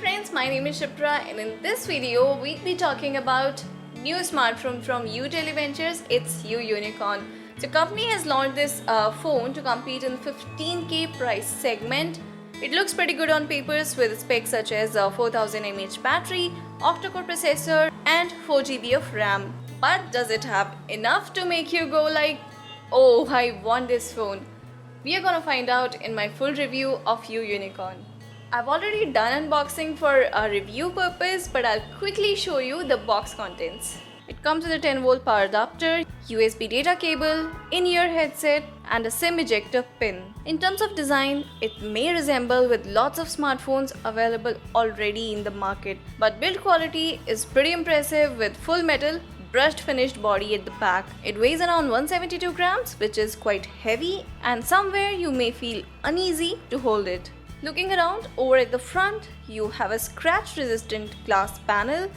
friends, my name is Shipra and in this video we'll be talking about new smartphone from UTeleVentures. It's Unicorn. So company has launched this phone to compete in 15K price segment. It looks pretty good on papers with specs such as 4000 mAh battery, octa-core processor and 4GB of RAM. But does it have enough to make you go like, oh, I want this phone? We are gonna find out in my full review of Unicorn. I've already done unboxing for a review purpose, but I'll quickly show you the box contents. It comes with a 10-volt power adapter, USB data cable, in-ear headset and a SIM ejector pin. In terms of design, it may resemble with lots of smartphones available already in the market, but build quality is pretty impressive with full metal brushed finished body at the back. It weighs around 172 grams, which is quite heavy, and somewhere you may feel uneasy to hold it. Looking around, over at the front, you have a scratch-resistant glass panel.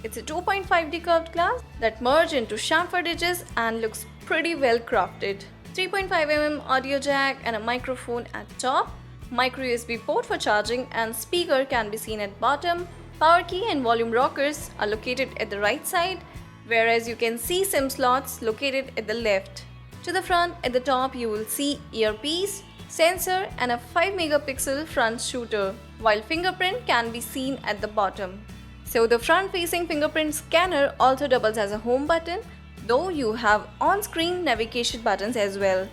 It's a 2.5D curved glass that merge into chamfered edges and looks pretty well crafted. 3.5mm audio jack and a microphone at top. Micro USB port for charging and speaker can be seen at bottom. Power key and volume rockers are located at the right side, whereas you can see SIM slots located at the left. To the front, at the top, you will see earpiece, sensor and a 5-megapixel front shooter, while fingerprint can be seen at the bottom. So the front-facing fingerprint scanner also doubles as a home button, though you have on-screen navigation buttons as well.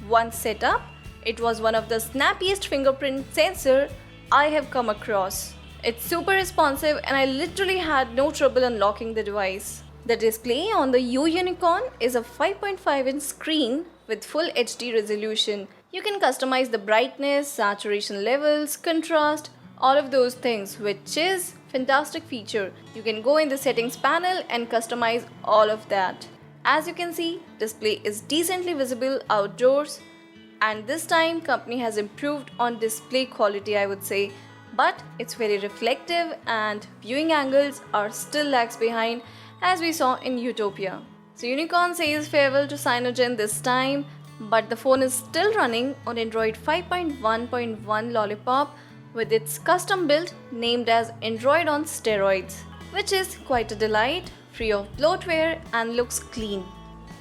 Once set up, it was one of the snappiest fingerprint sensor I have come across. It's super responsive and I literally had no trouble unlocking the device. The display on the Unicorn is a 5.5-inch screen with full HD resolution. You can customize the brightness, saturation levels, contrast, all of those things, which is fantastic feature. You can go in the settings panel and customize all of that. As you can see, display is decently visible outdoors, and this time company has improved on display quality, I would say, but it's very reflective and viewing angles are still lags behind as we saw in Utopia. So Unicorn says farewell to Cyanogen this time, but the phone is still running on Android 5.1.1 Lollipop with its custom build named as Android on steroids, which is quite a delight, free of bloatware and looks clean.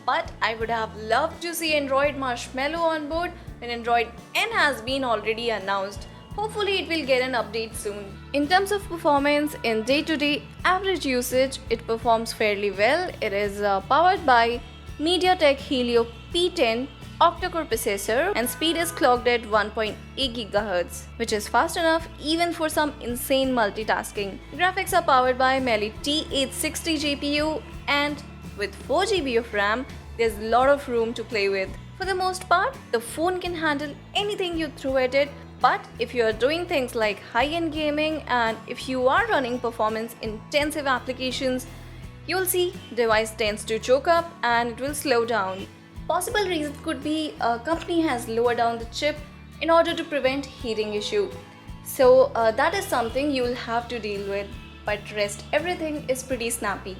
But I would have loved to see Android Marshmallow on board when Android N has been already announced. Hopefully it will get an update soon. In terms of performance, in day-to-day average usage, it performs fairly well. It is powered by MediaTek Helio P10 octa-core processor and speed is clocked at 1.8 GHz, which is fast enough even for some insane multitasking. Graphics are powered by Mali T860 GPU and with 4GB of RAM, there's a lot of room to play with. For the most part, the phone can handle anything you throw at it, but if you are doing things like high-end gaming and if you are running performance-intensive applications, you'll see device tends to choke up and it will slow down. Possible reason could be a company has lowered down the chip in order to prevent heating issue. So that is something you will have to deal with, but rest everything is pretty snappy.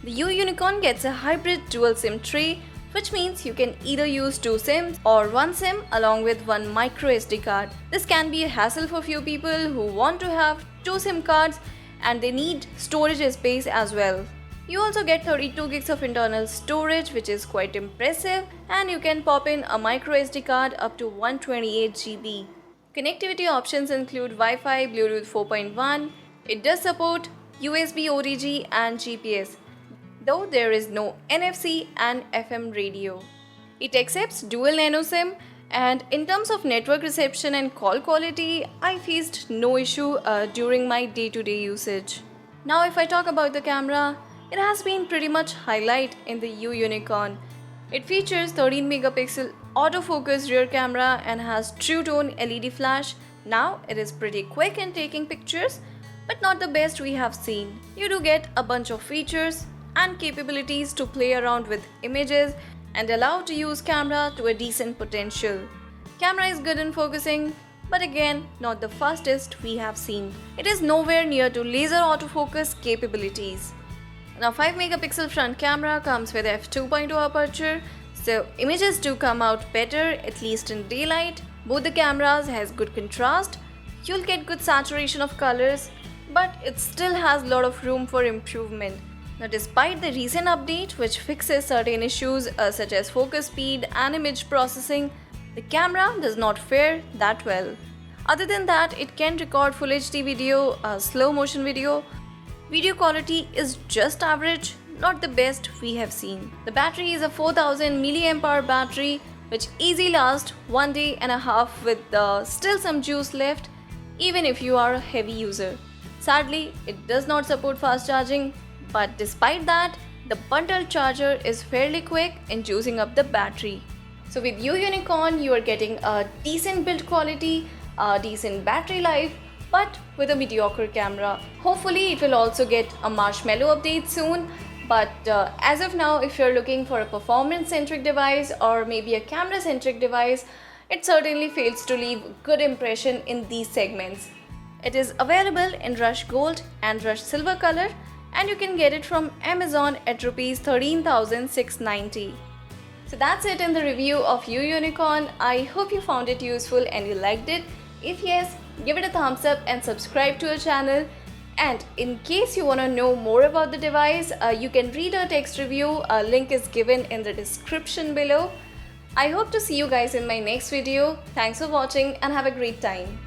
The Unicorn gets a hybrid dual SIM tray, which means you can either use 2 SIMs or 1 SIM along with 1 micro SD card. This can be a hassle for few people who want to have 2 SIM cards and they need storage space as well. You also get 32 gigs of internal storage, which is quite impressive, and you can pop in a micro SD card up to 128 GB. Connectivity options include Wi-Fi, Bluetooth 4.1. It does support USB OTG and GPS, though there is no NFC and FM radio. It accepts dual nano SIM, and in terms of network reception and call quality, I faced no issue during my day-to-day usage. Now if I talk about the camera, it has been pretty much highlight in the Unicorn. It features 13-megapixel autofocus rear camera and has true tone LED flash. Now it is pretty quick in taking pictures, but not the best we have seen. You do get a bunch of features and capabilities to play around with images and allow to use camera to a decent potential. Camera is good in focusing, but again not the fastest we have seen. It is nowhere near to laser autofocus capabilities. Now 5-megapixel front camera comes with f2.2 aperture, so images do come out better, at least in daylight. Both the cameras has good contrast, you'll get good saturation of colors, but it still has a lot of room for improvement. Now, despite the recent update which fixes certain issues such as focus speed and image processing, the camera does not fare that well. Other than that, it can record Full HD video, slow motion video. Video quality is just average, not the best we have seen. The battery is a 4000 mAh battery which easily lasts 1.5 days with still some juice left even if you are a heavy user. Sadly, it does not support fast charging, but despite that, the bundled charger is fairly quick in juicing up the battery. So with uUnicorn, you are getting a decent build quality, a decent battery life, but with a mediocre camera. Hopefully it will also get a Marshmallow update soon, but as of now, if you're looking for a performance-centric device or maybe a camera-centric device, it certainly fails to leave a good impression in these segments. It is available in Rush Gold and Rush Silver color, and you can get it from Amazon at Rs 13,690. So that's it in the review of uUnicorn. I hope you found it useful and you liked it. If yes, give it a thumbs up and subscribe to our channel. And in case you want to know more about the device, you can read our text review. A link is given in the description below. I hope to see you guys in my next video. Thanks for watching and have a great time.